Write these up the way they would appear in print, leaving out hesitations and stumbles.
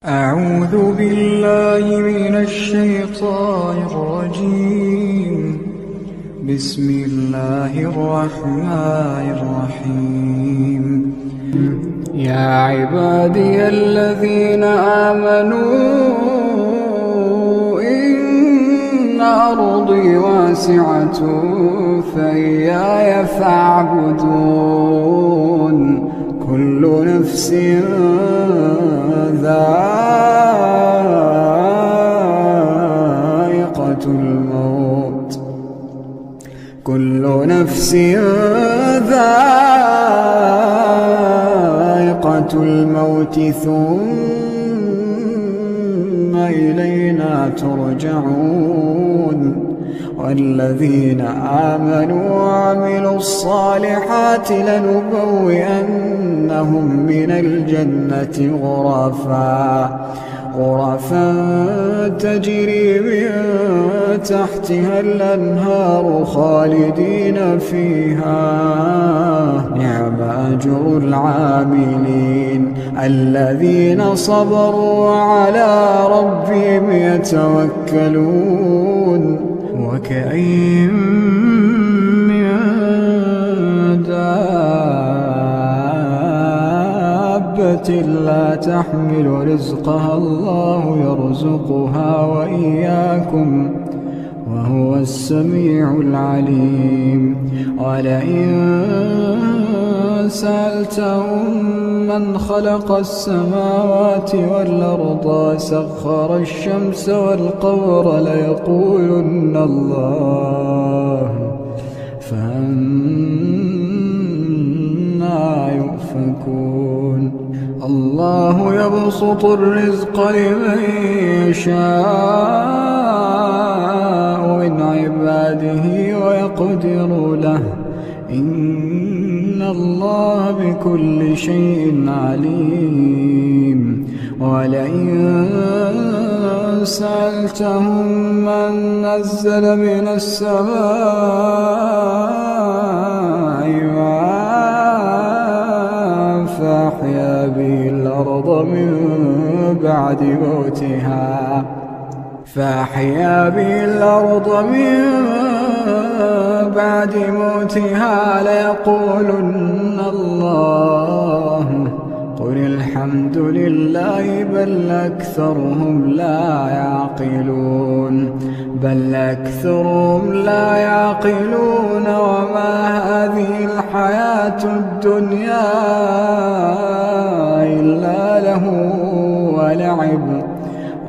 أعوذ بالله من الشيطان الرجيم. بسم الله الرحمن الرحيم. يا عبادي الذين آمنوا إن أرضي واسعة فإياي فاعبدون. كل نفس ذائقة الموت، كل نفس ذائقة الموت ثم إلينا ترجعون. والذين آمنوا وعملوا الصالحات لنبوئنهم من الجنة غرفا تجري من تحتها الأنهار خالدين فيها. نعم أجر العاملين الذين صبروا وعلى ربهم يتوكلون. وكأين من دابة لا تحمل رزقها الله يرزقها وإياكم وهو السميع العليم. ولئن سألتهم من خلق السماوات والأرض وسخر الشمس والقمر ليقولن الله، فأنى يؤفكون. الله يبسط الرزق لمن يشاء من عباده ويقدر له، إن الله بكل شيء عليم. ولئن سألتهم من نزل من السماء ماء فأحيا به الأرض من بعد موتها ليقولن الله. قل الحمد لله بل أكثرهم لا يعقلون. وما هذه الحياة الدنيا إلا له ولعب،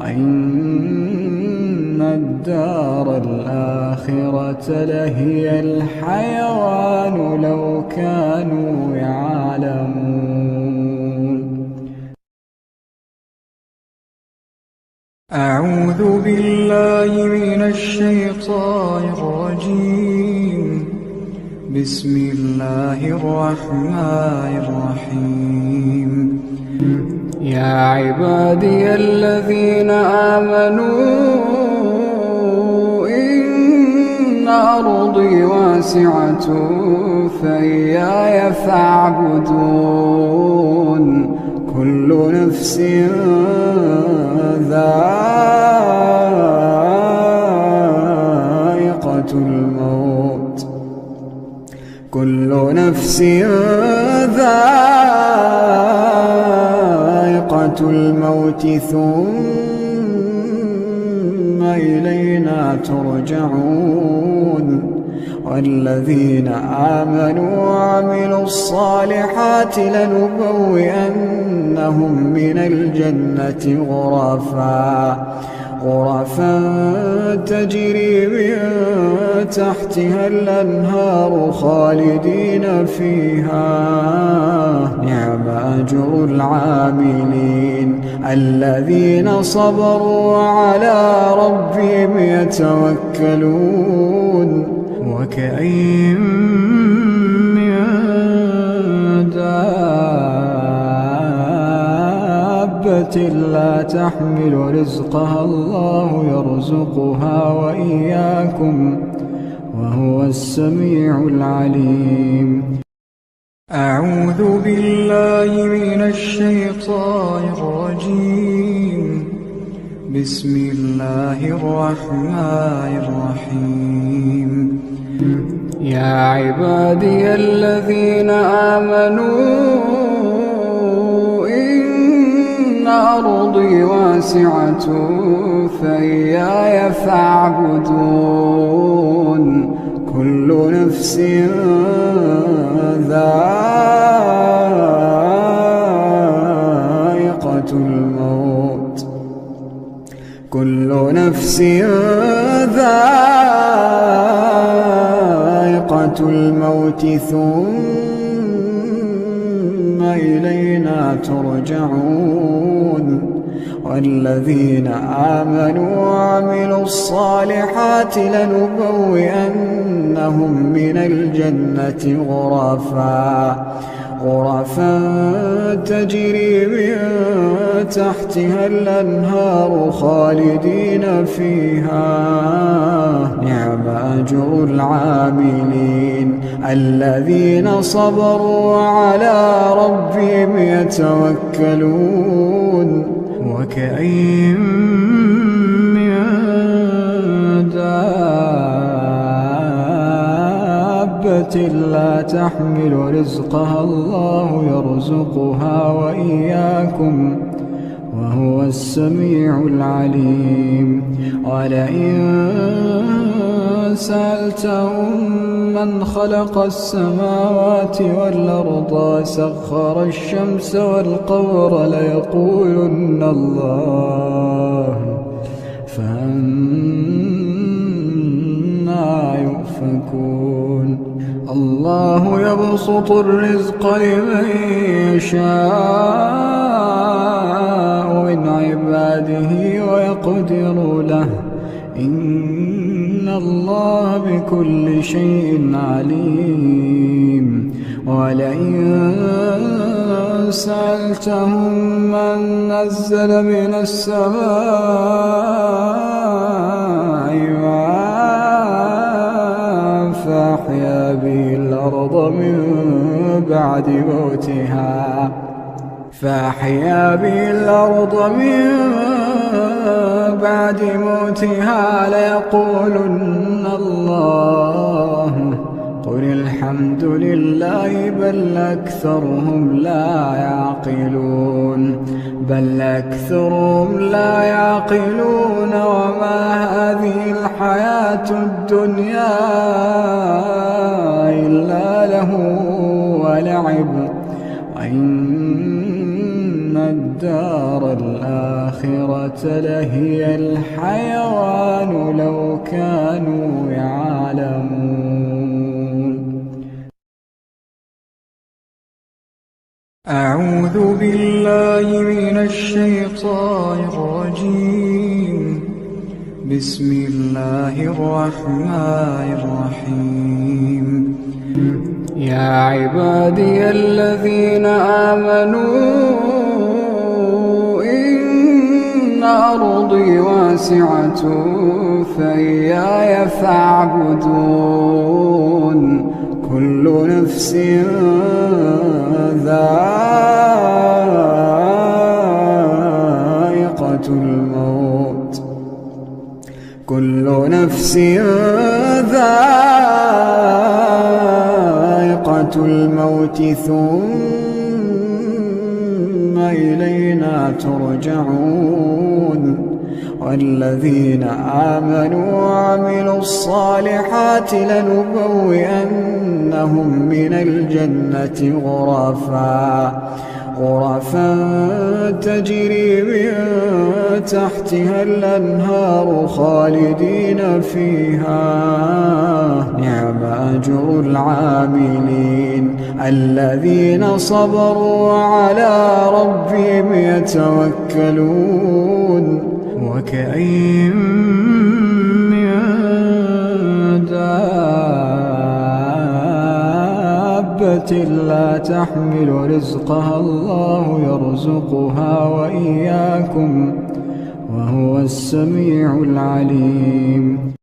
وإن الدار الآخرة لهي الحيوان لو كانوا يعلمون. أعوذ بالله من الشيطان الرجيم. بسم الله الرحمن الرحيم. يا عبادي الذين آمنوا إن أرضي واسعة فإياي فاعبدون. كل نفس ذائقة الموت، كل نفس ذائقة الموت ثم إلينا ترجعون. والذين آمنوا وعملوا الصالحات لنبوئنهم من الجنة غرفا تجري من تحتها الأنهار خالدين فيها. نعم أجر العاملين الذين صبروا وعلى ربهم يتوكلون. وكأين من دابة لا تحمل رزقها الله يرزقها وإياكم وهو السميع العليم. أعوذ بالله من الشيطان الرجيم. بسم الله الرحمن الرحيم يا عبادي الذين آمنوا إن أرضي واسعة فإياي فاعبدون كل نفس ذائقة الموت كل نفس ذائقة الموت ثم إلينا ترجعون والذين آمنوا وعملوا الصالحات لنبوئنهم من الجنة غرفا تجري من تحتها الأنهار خالدين فيها نعم أجر العاملين الذين صبروا وعلى ربهم يتوكلون وكأين من دابة لا تحمل رزقها الله يرزقها وإياكم وهو السميع العليم ولئن سألتهم من خلق السماوات والأرض سخر الشمس والقمر ليقولن الله فأنى يؤفكون الله يبسط الرزق لمن يشاء من عباده ويقدر له إن الله بكل شيء عليم ولئن سألتهم من نزل من السماء ماء فأحيا به الأرض من بعد موتها ليقولن الله قل الحمد لله بل أكثرهم لا يعقلون وما هذه الحياة الدنيا إلا له ولعب وإن الدار الآخرة لهي الحيوان لو كانوا يعلمون أعوذ بالله من الشيطان الرجيم بسم الله الرحمن الرحيم يا عبادي الذين آمنوا إن أرضي واسعة فإياي فاعبدون كل نفس ذائقة الموت كل نفس ذائقة الموت ثم إلينا ترجعون والذين آمنوا وعملوا الصالحات لنبوئنهم من الجنة غرفا تجري من تحتها الأنهار خالدين فيها نعم أجر العاملين الذين صبروا وعلى ربهم يتوكلون وكأين من دابة لا تحمل رزقها الله يرزقها وإياكم وهو السميع العليم